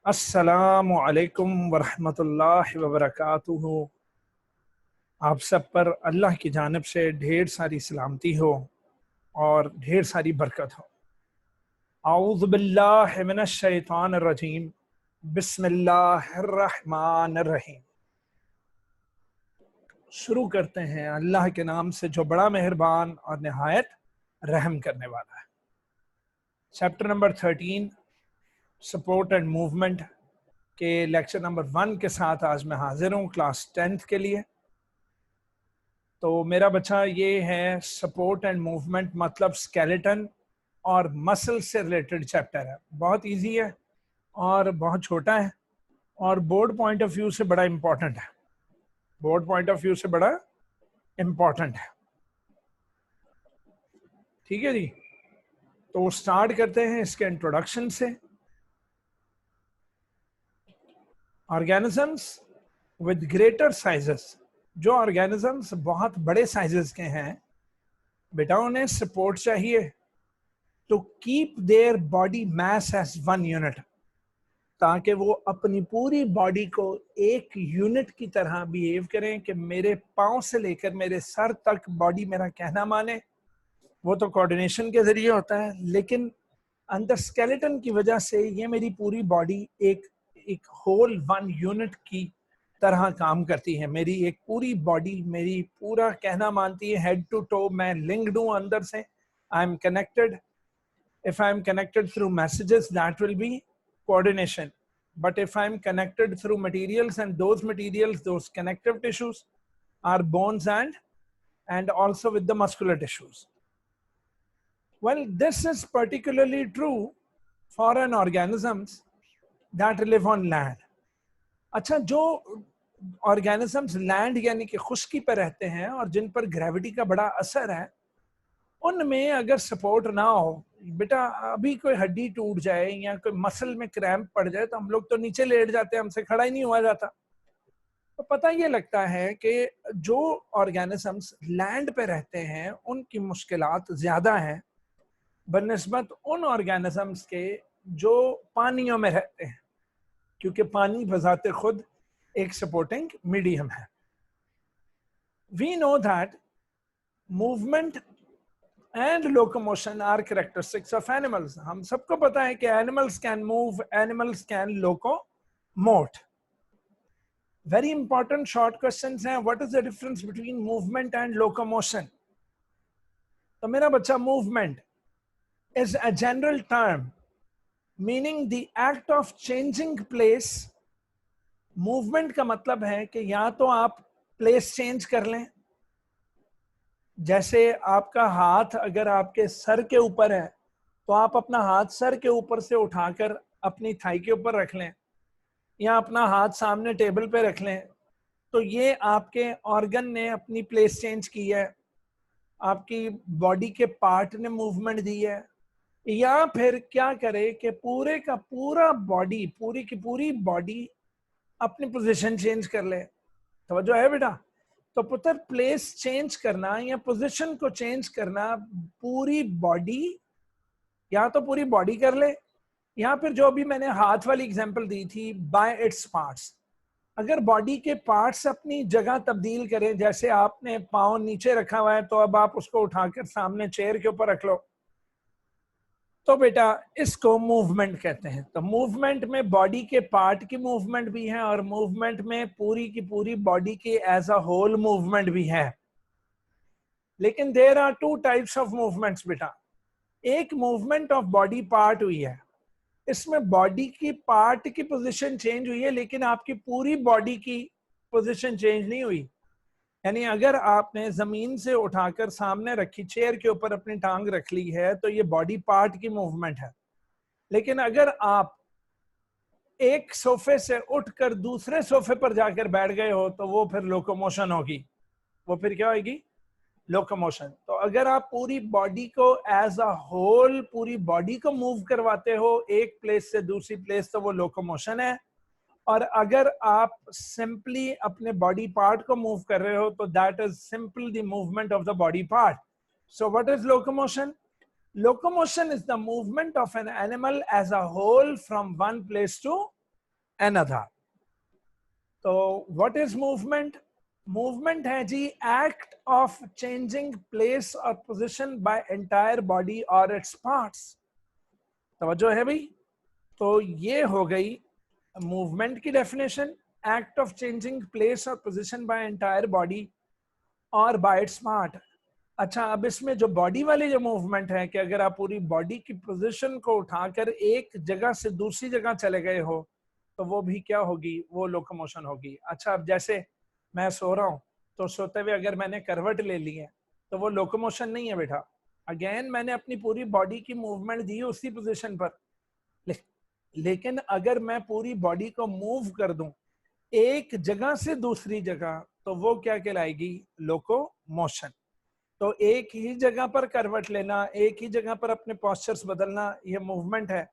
अस्सलामु अलैकुम वरहमतुल्लाहि वबरकातुहू। आप सब पर अल्लाह की जानिब से ढेर सारी सलामती हो और ढेर सारी बरकत हो। औज़ु बिल्लाहि मिनश शैतानिर रजीम, बिस्मिल्लाहिर रहमानिर रहीम। शुरू करते हैं अल्लाह के नाम से जो बड़ा मेहरबान और निहायत रहम करने वाला है। Chapter number 13 support and movement के लेक्चर नंबर 1 के साथ आज मैं हाजिर हूँ क्लास 10th के लिए। तो मेरा बच्चा ये है सपोर्ट एंड मूवमेंट मतलब स्केलेटन और मसल से रिलेटेड चैप्टर है। बहुत इजी है और बहुत छोटा है और बोर्ड पॉइंट ऑफ व्यू से बड़ा इंपॉर्टेंट है। बोर्ड पॉइंट ऑफ व्यू से बड़ा इंपॉर्टेंट है। ठीक है जी, तो स्टार्ट करते हैं इसके इंट्रोडक्शन से। ऑर्गेनिजम्स विद ग्रेटर साइजेस, जो ऑर्गेनिजम्स बहुत बड़े साइजेस के हैं बेटा, उन्हें सपोर्ट चाहिए to keep their body mass as 1 unit, ताकि वो अपनी पूरी बॉडी को एक यूनिट की तरह बिहेव करें कि मेरे पांव से लेकर मेरे सर तक बॉडी मेरा कहना माने। वो तो कोऑर्डिनेशन के जरिए होता है, लेकिन अंदर स्केलेटन की वजह से ये मेरी पूरी बॉडी एक होल 1 यूनिट की तरह काम करती है। मेरी एक पूरी बॉडी मेरी पूरा कहना मानती है, हेड टू टो मैं लिंक्ड हूं अंदर से। I am connected. If I am connected through messages, that will be coordination. But if I am connected through materials, and those materials, those connective tissues are bones and also with the muscular tissues. Well, this is particularly true for an organisms that live on land. अच्छा, जो organisms land यानी कि खुश्की पर रहते हैं और जिन पर gravity का बड़ा असर है, उनमें अगर सपोर्ट ना हो बेटा, अभी कोई हड्डी टूट जाए या कोई मसल में क्रैम्प पड़ जाए तो हम लोग तो नीचे लेट जाते हैं, हमसे खड़ा ही नहीं हुआ जाता। तो पता ये लगता है कि जो ऑर्गेनिजम्स लैंड पे रहते हैं उनकी मुश्किलात ज्यादा हैं बनिस्बत उन ऑर्गेनिजम्स के जो पानियों में रहते हैं, क्योंकि पानी बजाते खुद एक सपोर्टिंग मीडियम है। We know that movement and locomotion are characteristics of animals. हम सबको पता है कि animals can move, animals can locomote. Very important short questions हैं. What is the difference between movement and locomotion? तो मेरा बच्चा, movement is a general term meaning the act of changing place. Movement का मतलब है कि या तो आप place change कर लें, जैसे आपका हाथ अगर आपके सर के ऊपर है तो आप अपना हाथ सर के ऊपर से उठाकर अपनी थाई के ऊपर रख लें, या अपना हाथ सामने टेबल पे रख लें, तो ये आपके ऑर्गन ने अपनी प्लेस चेंज की है, आपकी बॉडी के पार्ट ने मूवमेंट दी है। या फिर क्या करे कि पूरे का पूरा बॉडी, पूरी की पूरी बॉडी अपनी पोजीशन चेंज कर ले। तवज्जो है बेटा? तो पुत्र, प्लेस चेंज करना या पोजीशन को चेंज करना पूरी बॉडी, या तो पूरी बॉडी कर ले, या फिर जो भी मैंने हाथ वाली एग्जांपल दी थी, बाय इट्स पार्ट्स। अगर बॉडी के पार्ट्स अपनी जगह तब्दील करें, जैसे आपने पाँव नीचे रखा हुआ है तो अब आप उसको उठाकर सामने चेयर के ऊपर रख लो, तो बेटा इसको मूवमेंट कहते हैं। तो मूवमेंट में बॉडी के पार्ट की मूवमेंट भी है और मूवमेंट में पूरी की पूरी बॉडी की एज अ होल मूवमेंट भी है। लेकिन there are 2 types of movements बेटा। एक मूवमेंट ऑफ बॉडी पार्ट हुई है, इसमें बॉडी की पार्ट की पोजीशन चेंज हुई है लेकिन आपकी पूरी बॉडी की पोजीशन चेंज नहीं हुई। यानी अगर आपने जमीन से उठाकर सामने रखी चेयर के ऊपर अपनी टांग रख ली है तो ये बॉडी पार्ट की मूवमेंट है। लेकिन अगर आप एक सोफे से उठकर दूसरे सोफे पर जाकर बैठ गए हो तो वो फिर लोकोमोशन होगी। वो फिर क्या होगी? लोकोमोशन। तो अगर आप पूरी बॉडी को एज अ होल, पूरी बॉडी को मूव करवाते हो एक प्लेस से दूसरी प्लेस, तो वो लोकोमोशन है। और अगर आप सिंपली अपने बॉडी पार्ट को मूव कर रहे हो तो that is simple the movement of the body part. So what is locomotion? Locomotion is the movement of an animal as a whole from one place to another. तो what is movement? Movement है जी act of changing place or position by entire body or its parts. तवज्जो है भाई? तो ये हो गई movement की definition, act of changing place और पोजीशन बाय एंटायर बॉडी और बाय इट्स पार्ट। अच्छा, अब इसमें जो बॉडी वाली जो मूवमेंट है कि अगर आप पूरी बॉडी की पोजीशन को उठाकर एक जगह से दूसरी जगह चले गए हो तो वो भी क्या होगी, वो लोकोमोशन होगी। अच्छा, अब जैसे मैं सो रहा हूँ तो सोते हुए अगर मैंने करवट ले ली है तो वो लोकोमोशन नहीं है बेटा। अगेन मैंने अपनी पूरी बॉडी की मूवमेंट दी उसी पोजीशन पर, लेकिन अगर मैं पूरी बॉडी को मूव कर दूं एक जगह से दूसरी जगह तो वो क्या कहलाएगी, लोकोमोशन। तो एक ही जगह पर करवट लेना, एक ही जगह पर अपने पोस्चर्स बदलना, ये मूवमेंट है।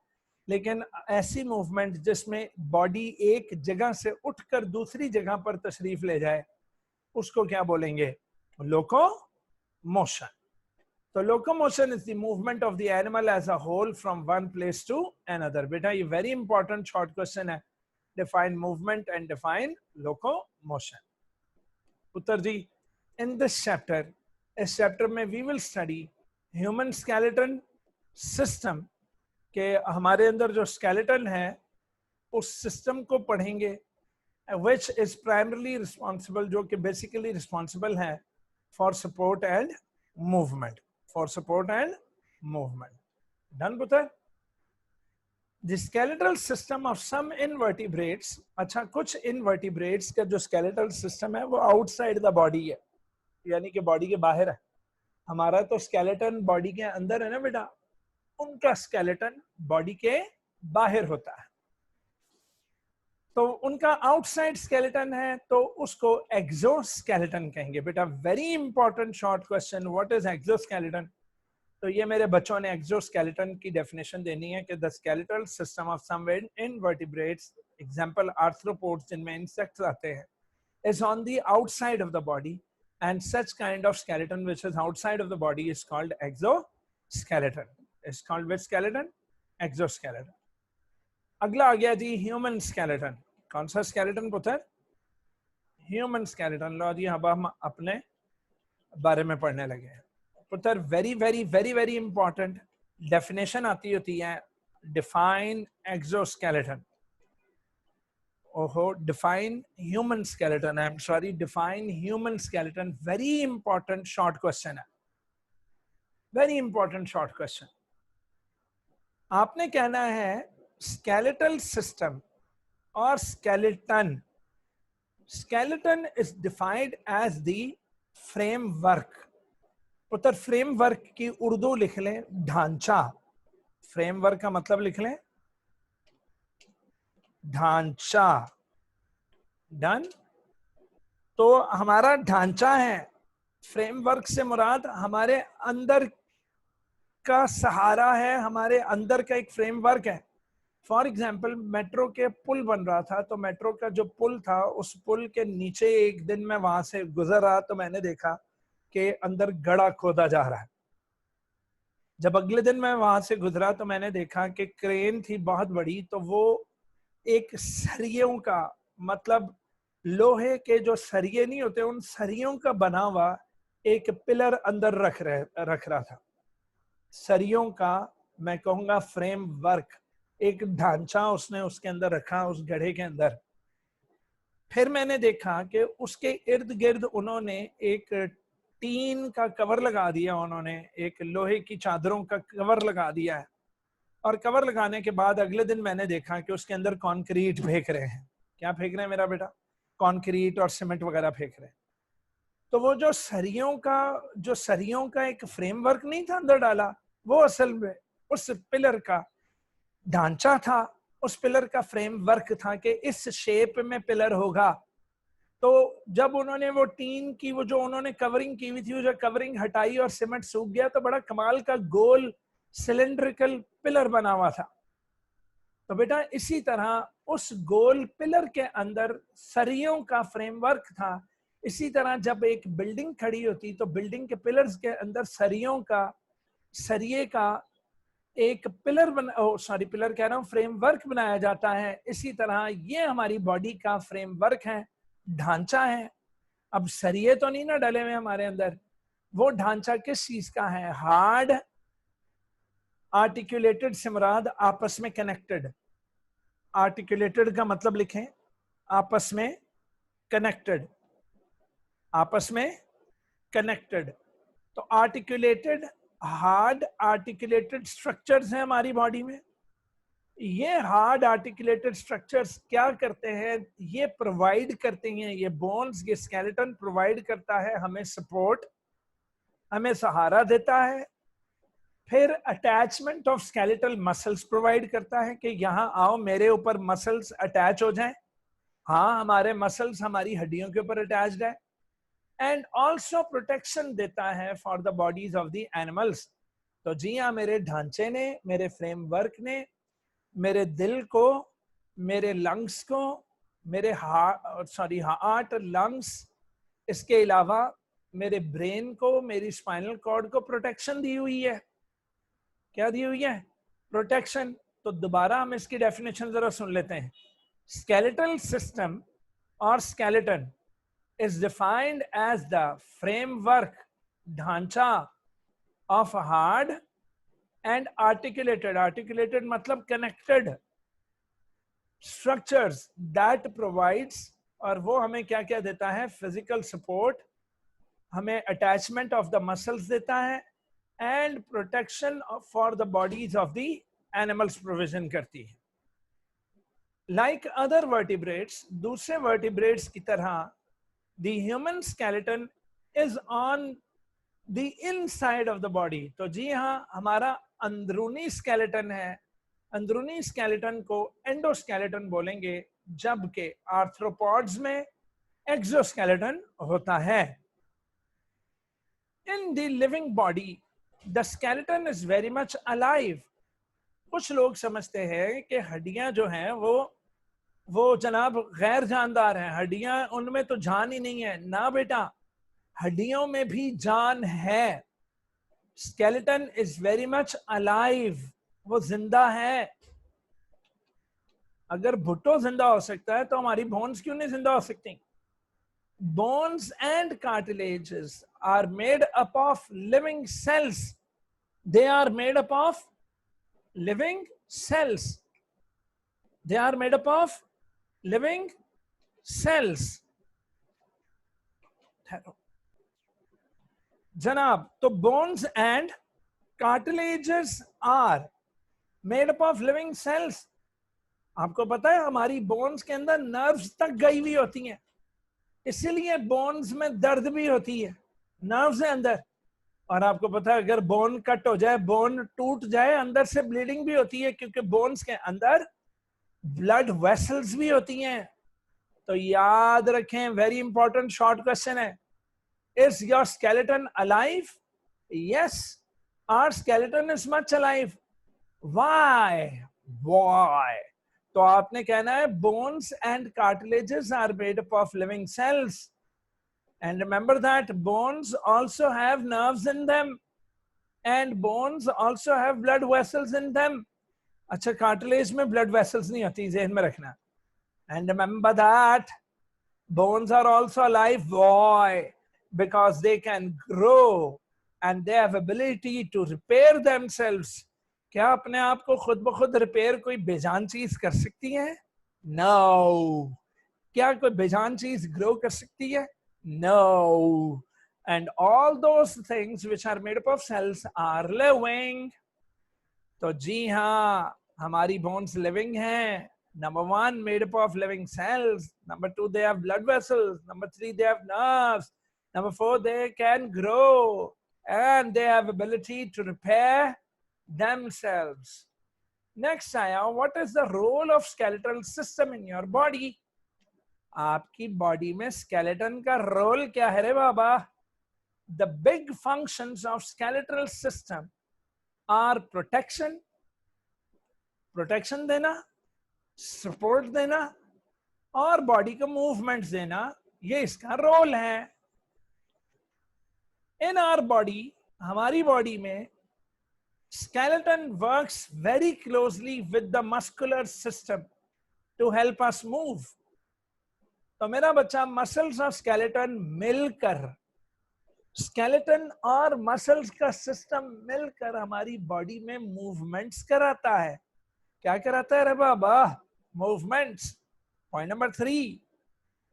लेकिन ऐसी मूवमेंट जिसमें बॉडी एक जगह से उठकर दूसरी जगह पर तशरीफ ले जाए उसको क्या बोलेंगे, locomotion. So locomotion is the movement of the animal as a whole from one place to another. बेटा ये very important short question है, define movement and define locomotion. Uttar ji, in this chapter, इस chapter में we will study human skeleton system, के हमारे अंदर जो skeleton है उस system को पढ़ेंगे, which is primarily responsible, जो कि basically responsible है for support and movement. For support and movement. Done, Putra? The skeletal system of some invertebrates, अच्छा कुछ invertebrates का जो skeletal system है वो outside the body है, यानी कि body के बाहर है। हमारा तो skeleton body के अंदर है ना बेटा, उनका skeleton body के बाहर होता है। तो उनका आउटसाइड स्केलेटन है तो उसको एक्सोस्केलेटन कहेंगे। बेटा very important short question, what is exoskeleton? तो ये मेरे बच्चों ने एक्सोस्केलेटन की डेफिनेशन देनी है कि the skeletal system of some invertebrates, example arthropods जिनमें इंसेक्ट्स आते हैं, is on the outside of the body and such kind of skeleton which is outside of the body is called exoskeleton. Is called which skeleton? Exoskeleton. अगला आ गया जी human skeleton. कौन सा skeleton पुत्र? Human skeleton. लो जी अब हम अपने बारे में पढ़ने लगे हैं पुत्र। Very very very very important definition आती होती है, डिफाइन एक्सोस्केलेटन। ओहो, define human skeleton, I am sorry, define human skeleton. Very important short question है, वेरी इंपॉर्टेंट शॉर्ट क्वेश्चन। आपने कहना है skeletal system or skeleton. Skeleton is defined as the framework. पुत्र framework की उर्दू लिख लें ढांचा। फ्रेमवर्क का मतलब लिख लें ढांचा। डन? तो हमारा ढांचा है, फ्रेमवर्क से मुराद हमारे अंदर का सहारा है, हमारे अंदर का एक फ्रेमवर्क है। फॉर एग्जाम्पल मेट्रो के पुल बन रहा था, तो मेट्रो का जो पुल था उस पुल के नीचे एक दिन मैं वहां से गुजर रहा तो मैंने देखा कि अंदर गड़ा खोदा जा रहा है। जब अगले दिन मैं वहां से गुजरा तो मैंने देखा कि क्रेन थी बहुत बड़ी, तो वो एक सरियों का, मतलब लोहे के जो सरिये नहीं होते उन सरियों का बना हुआ एक पिलर अंदर रख रहा था। सरियों का मैं कहूंगा फ्रेमवर्क, एक ढांचा उसने उसके अंदर रखा, उस गड्ढे के अंदर। फिर मैंने देखा कि उसके इर्द गिर्द उन्होंने एक टीन का कवर लगा दिया, उन्होंने एक लोहे की चादरों का कवर लगा दिया है। और कवर लगाने के बाद अगले दिन मैंने देखा कि उसके अंदर कंक्रीट फेंक रहे हैं। क्या फेंक रहे हैं मेरा बेटा? कंक्रीट और सीमेंट वगैरह फेंक रहे हैं। तो वो जो सरियों का एक फ्रेमवर्क नहीं था अंदर डाला, वो असल में उस पिलर का ढांचा था, उस पिलर का फ्रेमवर्क था कि इस शेप में पिलर होगा। तो जब उन्होंने वो टीन की वो जो उन्होंने कवरिंग की हुई थी, वो जो कवरिंग हटाई और सीमेंट सूख गया तो बड़ा कमाल का गोल सिलेंड्रिकल पिलर बना हुआ था। तो बेटा इसी तरह उस गोल पिलर के अंदर सरियों का फ्रेमवर्क था। इसी तरह जब एक बिल्डिंग खड़ी होती तो बिल्डिंग के पिलर्स के अंदर सरिये का एक पिलर पिलर कह रहा हूं, फ्रेमवर्क बनाया जाता है। इसी तरह ये हमारी बॉडी का फ्रेमवर्क है, ढांचा है। अब सरिये तो नहीं ना डले हुए हमारे अंदर, वो ढांचा किस चीज का है? हार्ड, आर्टिकुलेटेड से मुराद आपस में कनेक्टेड। आर्टिकुलेटेड का मतलब लिखें, आपस में कनेक्टेड, आपस में कनेक्टेड। तो आर्टिकुलेटेड, हार्ड आर्टिकुलेटेड स्ट्रक्चर्स हैं हमारी बॉडी में। ये हार्ड आर्टिकुलेटेड स्ट्रक्चर्स क्या करते हैं? ये प्रोवाइड करते हैं, ये बोन्स, ये स्केलेटन प्रोवाइड करता है हमें सपोर्ट, हमें सहारा देता है। फिर attachment of skeletal muscles provide करता है कि यहाँ आओ, मेरे ऊपर मसल्स अटैच हो जाएं। हाँ, हमारे मसल्स हमारी हड्डियों के ऊपर अटैच्ड है। एंड ऑल्सो प्रोटेक्शन देता है for the bodies of the animals. तो जी हाँ, मेरे ढांचे ने, मेरे फ्रेमवर्क ने मेरे दिल को, मेरे लंग्स को, मेरे हार्ट, लंग्स, इसके अलावा मेरे ब्रेन को, मेरी स्पाइनल कॉर्ड को प्रोटेक्शन दी हुई है। क्या दी हुई है? प्रोटेक्शन। तो दोबारा हम इसकी डेफिनेशन जरा सुन लेते हैं। स्केलेटल सिस्टम और skeleton is defined as the framework, ढांचा of hard and articulated मतलब connected structures that provides, और वो हमें क्या क्या देता है? physical support, हमें attachment of the muscles देता है, and protection for the bodies of the animals provision करती है। Like other vertebrates, दूसरे vertebrates की तरह the human skeleton is on the inside of the body। तो जी हाँ, हमारा अंदरूनी स्केलेटन है। अंदरूनी स्केलेटन को एंडोस्केलेटन बोलेंगे, जबकि आर्थ्रोपॉड्स में एक्सोस्केलेटन होता है। In the living body the skeleton is very much alive. कुछ लोग समझते हैं कि हड्डियां जो हैं वो जनाब गैर जानदार हैं, हड्डियां उनमें तो जान ही नहीं है। ना बेटा, हड्डियों में भी जान है। Skeleton is very much alive, वो जिंदा है। अगर भुट्टो जिंदा हो सकता है तो हमारी बोन्स क्यों नहीं जिंदा हो सकती? Bones and cartilages are made up of living cells. They are made up of living cells. They are made up of living cells. जनाब, तो bones and cartilages are made up of living cells. आपको पता है हमारी bones के अंदर nerves तक गई हुई होती हैं, इसीलिए बोन्स में दर्द भी होती है, नर्व्स है अंदर। और आपको पता है अगर बोन कट हो जाए, बोन टूट जाए, अंदर से ब्लीडिंग भी होती है, क्योंकि बोन्स के अंदर ब्लड वेसल्स भी होती हैं। तो याद रखें, वेरी इंपॉर्टेंट शॉर्ट क्वेश्चन है, is your skeleton alive? Yes, our skeleton is much alive. Why? Why? तो आपने कहना है bones and cartilages are made up of living cells, and remember that bones also have nerves in them and bones also have blood vessels in them। अच्छा, cartilage में blood vessels नहीं होती, ज़हन में रखना। and remember that bones are also alive। why? because they can grow and they have ability to repair themselves। क्या अपने आप को खुद ब खुद रिपेयर कोई बेजान चीज कर सकती है? No। क्या कोई बेजान चीज ग्रो कर सकती है? No। and all those things which are made up of cells are living। तो जी हाँ, हमारी bones living हैं। Number 1, made up of living cells। Number 2, they have blood vessels। Number 3, they have nerves। Number 4, they can grow and they have ability to repair themselves। Next आया, what is the role of skeletal system in your body? आपकी body में skeleton का role क्या है रे बाबा? The big functions of skeletal system are protection, protection देना, support देना और बॉडी को मूवमेंट देना। ये इसका रोल है। इन आवर बॉडी, हमारी बॉडी में skeleton works very closely with the muscular system to help us move. तो मेरा बच्चा मसल्स और स्केलेटन मिलकर, स्केलेटन और मसल्स का सिस्टम मिलकर हमारी बॉडी में मूवमेंट्स कराता है. क्या कराता है रे बाबा? Movements. Point number 3,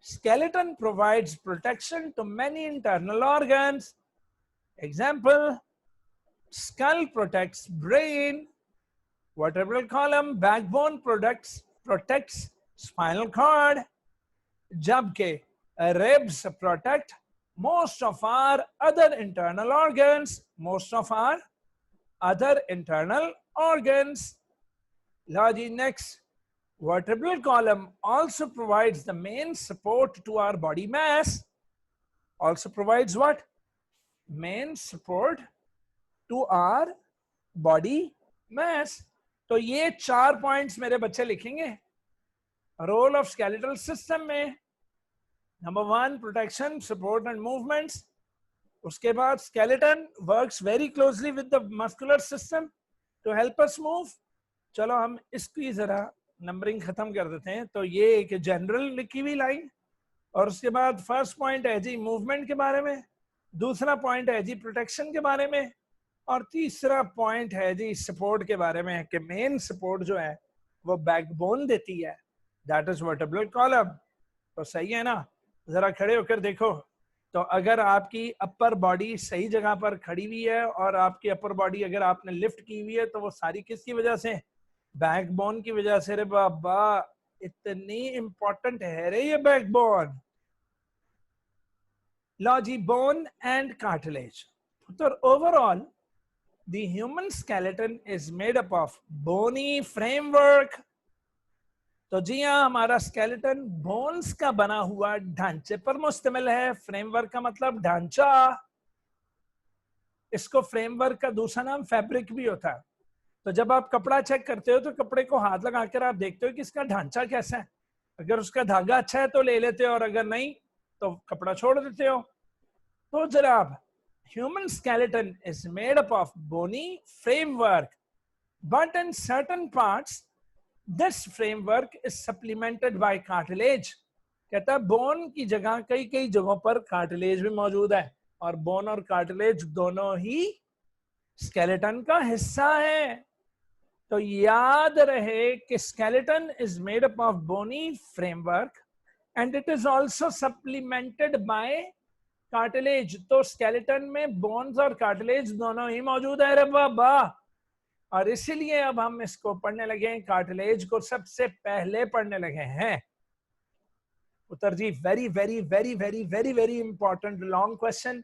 skeleton provides protection to many internal organs. Example, skull protects brain, vertebral column, backbone protects spinal cord, जबकि ribs protect most of our other internal organs. Logi next. Vertebral column also provides the main support to our body mass. Also provides what? Main support to our body mass. तो ये 4 points मेरे बच्चे लिखेंगे role of skeletal system में. Number 1, protection, support and movements. उसके बाद skeleton works very closely with the muscular system to help us move. चलो हम इसकी जरा नंबरिंग खत्म कर देते हैं. तो ये एक जनरल लिखी हुई लाइन, और उसके बाद फर्स्ट पॉइंट है जी मूवमेंट के बारे में, दूसरा पॉइंट है जी प्रोटेक्शन के बारे में, और तीसरा पॉइंट है जी सपोर्ट के बारे में कि मेन सपोर्ट जो है वो बैकबोन देती है, दैट इज वर्टेब्रल कॉलम. तो सही है ना? जरा खड़े होकर देखो. तो अगर आपकी अपर बॉडी सही जगह पर खड़ी हुई है और आपकी अपर बॉडी अगर आपने लिफ्ट की हुई है तो वो सारी किसकी वजह से? बैकबोन की वजह से. रे बाबा इतनी इंपॉर्टेंट है रे ये बैकबोन. लॉजी बोन एंड कार्टिलेज. तो overall the human skeleton is made up of bony framework. तो जी हाँ, हमारा स्केलेटन बोन्स का बना हुआ ढांचे पर मुश्तमिल है. फ्रेमवर्क का मतलब ढांचा. इसको फ्रेमवर्क का दूसरा नाम फैब्रिक भी होता है. तो जब आप कपड़ा चेक करते हो तो कपड़े को हाथ लगाकर आप देखते हो कि इसका ढांचा कैसा है. अगर उसका धागा अच्छा है तो ले लेते हो, और अगर नहीं तो कपड़ा छोड़ देते हो. तो जनाब, human skeleton is made up of bony framework, but in certain parts this framework is supplemented by cartilage. कहता है बोन की जगह कई कई जगहों पर कार्टिलेज भी मौजूद है, और बोन और कार्टिलेज दोनों ही स्केलेटन का हिस्सा है. तो याद रहे कि skeleton is made up of bony framework and it is also supplemented by cartilage. तो स्केलेटन में बोन्स और कार्टिलेज दोनों ही मौजूद है रे बाबा. और इसीलिए अब हम इसको पढ़ने लगे हैं, कार्टिलेज को सबसे पहले पढ़ने लगे हैं. उत्तर जी, very very very very very very important long question.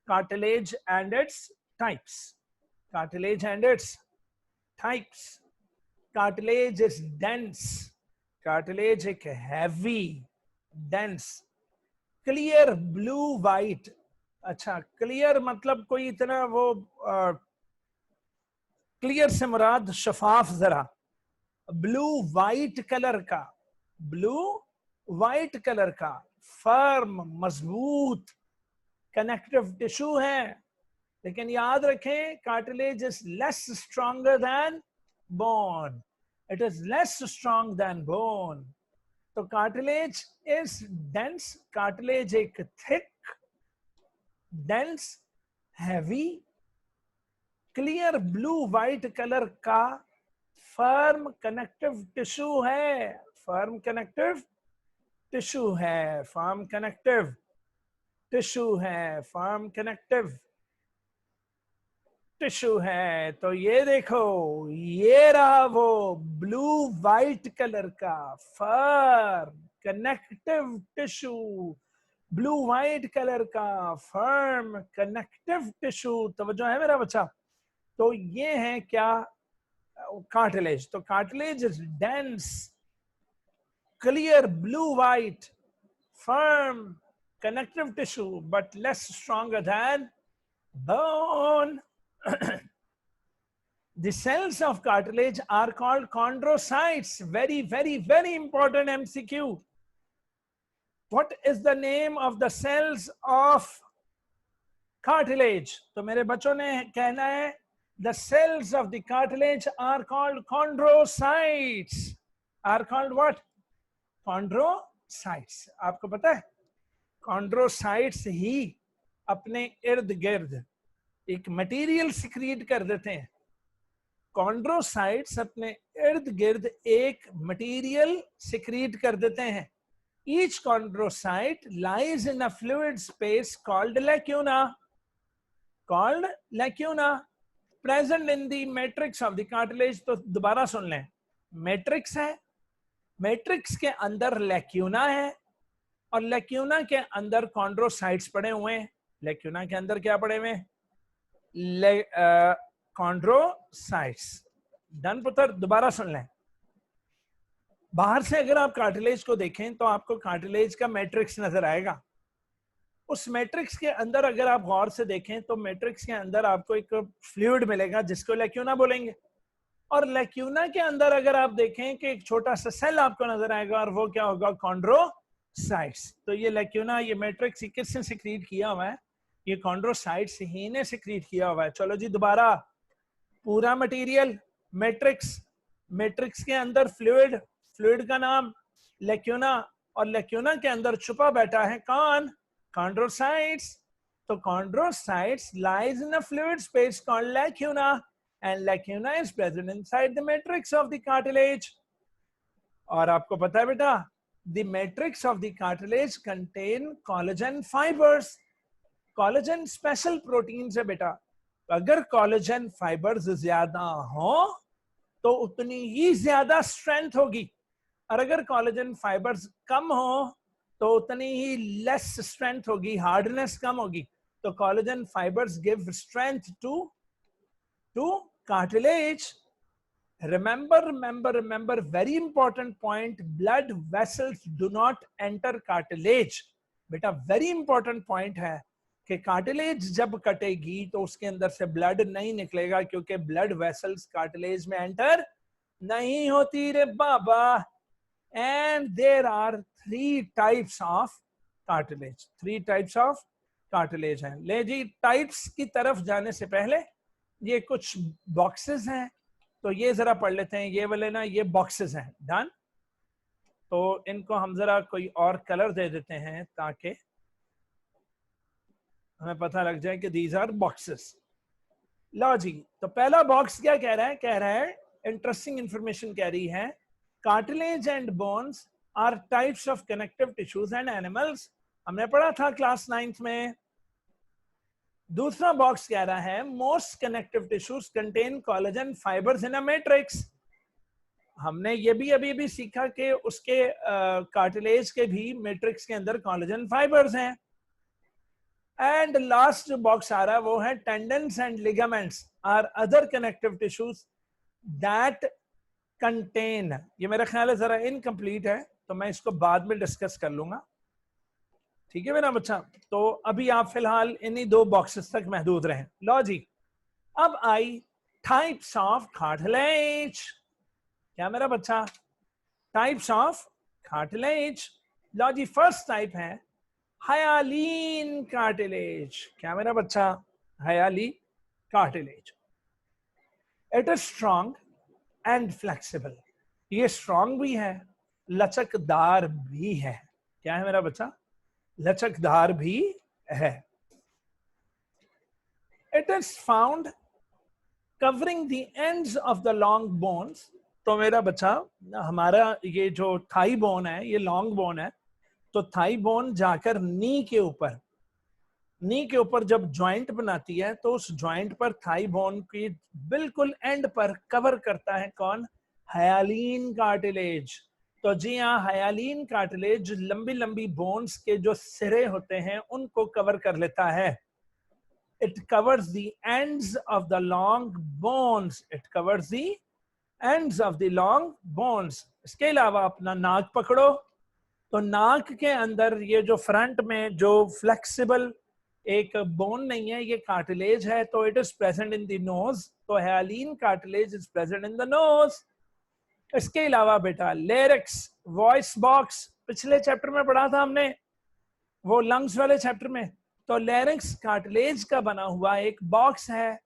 Cartilage and its types. Cartilage and its types. Cartilage is dense. Cartilage एक heavy, dense, clear blue white. अच्छा, clear मतलब कोई इतना वो clear से मुराद शफाफ जरा. blue white कलर का, blue white colour का, firm, मजबूत, connective tissue है. लेकिन याद रखें, cartilage is less stronger than bone. It is less strong than bone. तो कार्टिलेज इज डेंस. कार्टिलेज एक thick, dense, heavy, clear blue white colour का फर्म कनेक्टिव टिश्यू है. फर्म कनेक्टिव टिश्यू है. Firm connective tissue है. Firm connective tissue है. तो ये देखो, ये रहा वो ब्लू व्हाइट कलर का firm connective tissue. Blue white colour का फर्म कनेक्टिव टिश्यू. तवज्जो है मेरा बच्चा? तो ये है क्या? कार्टिलेज. तो cartilage is dense, clear blue white, firm connective tissue, but less stronger than bone. The cells of cartilage are called chondrocytes. Very, very, very important MCQ. What is the name of the cells of cartilage? तो मेरे बच्चों ने कहना है The cells of the cartilage are called chondrocytes. Are called what? Chondrocytes. आपको पता है chondrocytes ही अपने इर्द गिर्द एक मटेरियल सिक्रीट कर देते हैं. कॉन्ड्रोसाइट्स अपने इर्द गिर्द एक मटेरियल सिक्रीट कर देते हैं. Each chondrocyte lies in a fluid space called lacuna. Called lacuna. Present in the matrix of the cartilage. तो दोबारा सुन लें. मैट्रिक्स है, मैट्रिक्स के अंदर लैक्यूना है और लैक्यूना के अंदर कॉन्ड्रोसाइट्स पड़े हुए हैं. लैक्यूना के अंदर क्या पड़े हुए हैं? कॉन्ड्रोसाइट्स. डन पुत्र, दोबारा सुन लें. बाहर से अगर आप कार्टिलेज को देखें तो आपको कार्टिलेज का मैट्रिक्स नजर आएगा. उस मैट्रिक्स के अंदर अगर आप गौर से देखें तो मैट्रिक्स के अंदर आपको एक फ्लूइड मिलेगा जिसको लैक्यूना बोलेंगे. और लैक्यूना के अंदर अगर आप देखें कि एक छोटा सा सेल आपको नजर आएगा और वो क्या होगा? कॉन्ड्रोसाइट्स. तो ये लैक्यूना, ये मैट्रिक्स किसने सिक्रीट किया हुआ है? ये कॉन्ड्रोसाइट्स ही ने सिक्रीट किया हुआ है. चलो जी दोबारा. पूरा मटेरियल मैट्रिक्स, मैट्रिक्स के अंदर फ्लूइड, फ्लूइड का नाम लैक्यूना और लैक्यूना के अंदर छुपा बैठा है कौन? कॉन्ड्रोसाइट्स. तो chondrocytes lies in a fluid space called lacuna and lacuna is present inside the matrix of the cartilage. और आपको पता है बेटा, the matrix of the cartilage contain collagen fibers. collagen special proteins है बेटा. अगर collagen fibers ज्यादा हो तो उतनी ही ज्यादा strength होगी, और अगर collagen fibers कम हो तो उतनी ही less strength होगी, hardness कम होगी. तो collagen fibers give strength to cartilage. Remember, very important point, blood vessels do not enter cartilage. बेटा very important point है कि cartilage जब कटेगी तो उसके अंदर से blood नहीं निकलेगा, क्योंकि blood vessels cartilage में enter नहीं होती रे बाबा. And there are 3 types of cartilage. 3 types of cartilage हैं. ले जी, types की तरफ जाने से पहले ये कुछ बॉक्सेस हैं, तो ये जरा पढ़ लेते हैं. ये वाले ना, ये बॉक्सेस हैं. डन. तो इनको हम जरा कोई और कलर दे देते हैं ताकि हमें पता लग जाए कि दीज आर बॉक्सेस. लो जी, तो पहला बॉक्स क्या कह रहा है? कह रहा है, इंटरेस्टिंग इंफॉर्मेशन कह रही है, cartilage and bones are types of connective tissues and animals. हमने पढ़ा था क्लास 9th में. दूसरा बॉक्स कह रहा है, most connective tissues contain collagen fibres in a matrix. हमने ये भी अभी सीखा कि उसके कार्टिलेज के भी मैट्रिक्स के अंदर कोलेजन फाइबर्स हैं. एंड लास्ट जो बॉक्स आ रहा है वो है, tendons and ligaments are other connective tissues that contain. ये मेरा ख्याल है जरा इनकम्प्लीट है, तो मैं इसको बाद में डिस्कस कर लूंगा. ठीक है मेरा बच्चा. तो अभी आप फिलहाल इन्हीं 2 बॉक्सेस तक महदूद रहें. लो जी, अब आई टाइप्स ऑफ कार्टिलेज. क्या मेरा बच्चा? Types of cartilage. लो जी, फर्स्ट टाइप है हायालीन कार्टिलेज. क्या मेरा बच्चा? Hyaline cartilage. It is strong and flexible. ये स्ट्रॉन्ग भी है, लचकदार भी है. क्या है मेरा बच्चा? लचकदार भी है. It is found covering the ends of the long bones. तो मेरा बच्चा, हमारा ये जो थाई बोन है ये लॉन्ग बोन है, तो थाई बोन जाकर नी के ऊपर जब ज्वाइंट बनाती है तो उस ज्वाइंट पर थाई बोन की बिल्कुल एंड पर कवर करता है कौन? हायालीन कार्टिलेज. तो जी हाँ, हायालीन कार्टिलेज लंबी लंबी बोन्स के जो सिरे होते हैं उनको कवर कर लेता है. It covers the ends of the long bones. It covers the ends of the long bones. इसके अलावा अपना नाक पकड़ो, तो नाक के अंदर ये जो फ्रंट में जो फ्लेक्सिबल एक बोन नहीं है, ये कार्टिलेज है, तो it is present in the nose. तो hyaline cartilage is present in the nose. इसके अलावा बेटा लेरिक्स, वॉइस बॉक्स, पिछले चैप्टर में पढ़ा था हमने, वो लंग्स वाले चैप्टर में. तो लेरिक्स कार्टिलेज का बना हुआ एक बॉक्स है.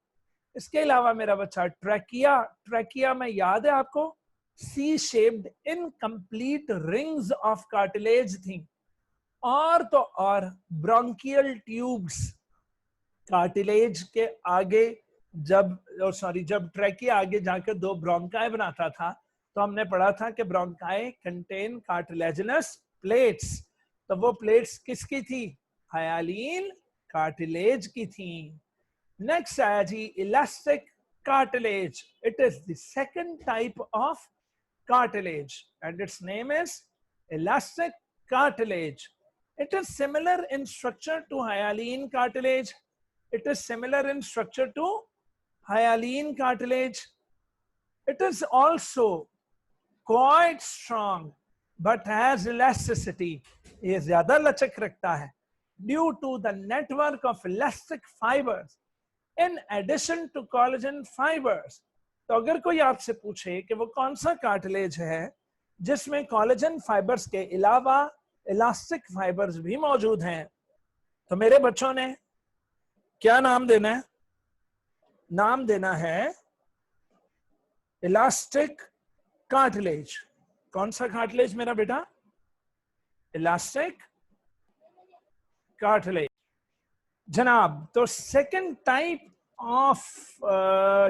इसके अलावा मेरा बच्चा ट्रैकिया, ट्रैकिया में याद है आपको C shaped incomplete rings of cartilage थी, और तो और ब्रोंकियल ट्यूब्स, कार्टिलेज के आगे जब जब ट्रैकिया आगे जाकर दो ब्रोंकाई बनाता था, तो हमने पढ़ा था कि ब्रोंकाई कंटेन कार्टिलेजिनस प्लेट्स। तो वो प्लेट्स किसकी थी? हायालीन कार्टिलेज की थी। नेक्स्ट आया जी elastic cartilage. It is the second type of cartilage and its name is elastic cartilage. It is similar in structure to hyaline cartilage. It is similar in structure to hyaline cartilage. It is also quite strong but has elasticity. ये ज्यादा लचक रखता है due to the network of elastic fibers in addition to collagen fibers. तो अगर कोई आपसे पूछे कि वो कौन सा कार्टिलेज है जिसमें कोलेजन फाइबर्स के अलावा इलास्टिक फाइबर्स भी मौजूद हैं, तो मेरे बच्चों ने क्या नाम देना है? नाम देना है इलास्टिक कार्टिलेज. कौन सा कार्टिलेज मेरा बेटा? इलास्टिक कार्टिलेज जनाब. तो सेकंड टाइप ऑफ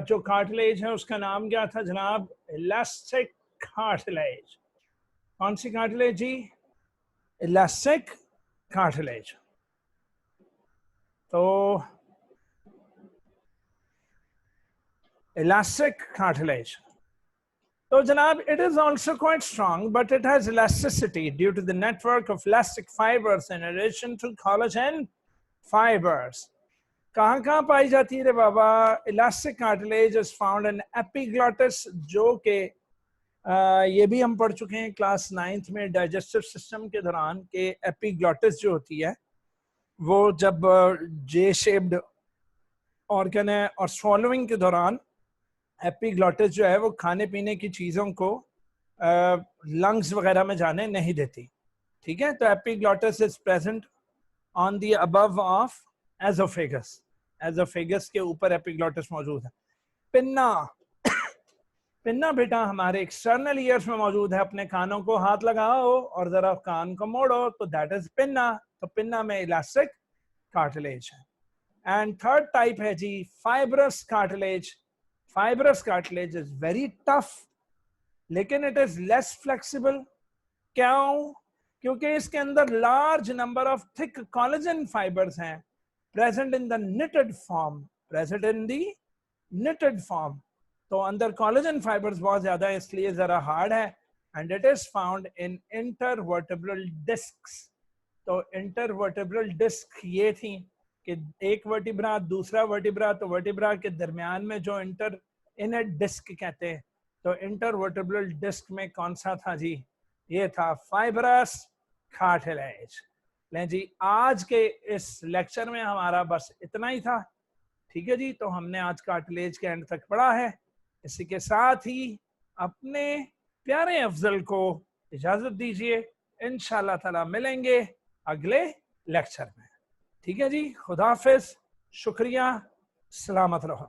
जो कार्टिलेज है उसका नाम क्या था जनाब? Elastic cartilage. कौन सी कार्टिलेज जी? Elastic cartilage. तो इलास्टिक कार्टिलेज तो जनाब it is also quite strong but it has elasticity due to the network of elastic fibers in addition to collagen fibers. कहाँ पाई जाती है रे बाबा? Elastic cartilage is found in epiglottis, जो के ये भी हम पढ़ चुके हैं क्लास 9th में डाइजेस्टिव सिस्टम के दौरान के एपिग्लॉटिस जो होती है वो जब जे शेप्ड ऑर्गन है और स्वॉलोइंग के दौरान एपिग्लॉटिस जो है वो खाने पीने की चीज़ों को लंग्स वगैरह में जाने नहीं देती. ठीक है, तो epiglottis is present on the above of oesophagus. Oesophagus के ऊपर एपिग्लॉटिस मौजूद है. पिन्ना, पिन्ना बेटा हमारे एक्सटर्नल ईयर्स में मौजूद है. अपने कानों को हाथ लगाओ और जरा कान को मोड़ो तो दैट इज पिन्ना. तो पिन्ना में इलास्टिक कार्टिलेज है. एंड थर्ड टाइप है जी fibrous cartilage. Fibrous cartilage is very tough लेकिन इट इज लेस फ्लेक्सिबल. क्यों? क्योंकि इसके अंदर large number of thick collagen fibres हैं present in the knitted form. Present in the knitted form. तो अंदर कोलेजन फाइबर्स बहुत ज्यादा है इसलिए जरा हार्ड है. And it is found in intervertebral discs. तो इंटरवर्टेब्रल डिस्क ये थी कि एक वर्टिब्रा दूसरा वर्टिब्रा, तो वर्टिब्रा के दरमियान में जो इनर डिस्क कहते हैं, तो इंटरवर्टेब्रल डिस्क में कौन सा था जी? ये था फाइब्रस कार्टिलेज. लें जी, आज के इस लेक्चर में हमारा बस इतना ही था. ठीक है जी, तो हमने आज कार्टिलेज के एंड तक पढ़ा है. इसी के साथ ही अपने प्यारे अफजल को इजाजत दीजिए. इंशाल्लाह ताला मिलेंगे अगले लेक्चर में. ठीक है जी, खुदा हाफिज, शुक्रिया, सलामत रहो.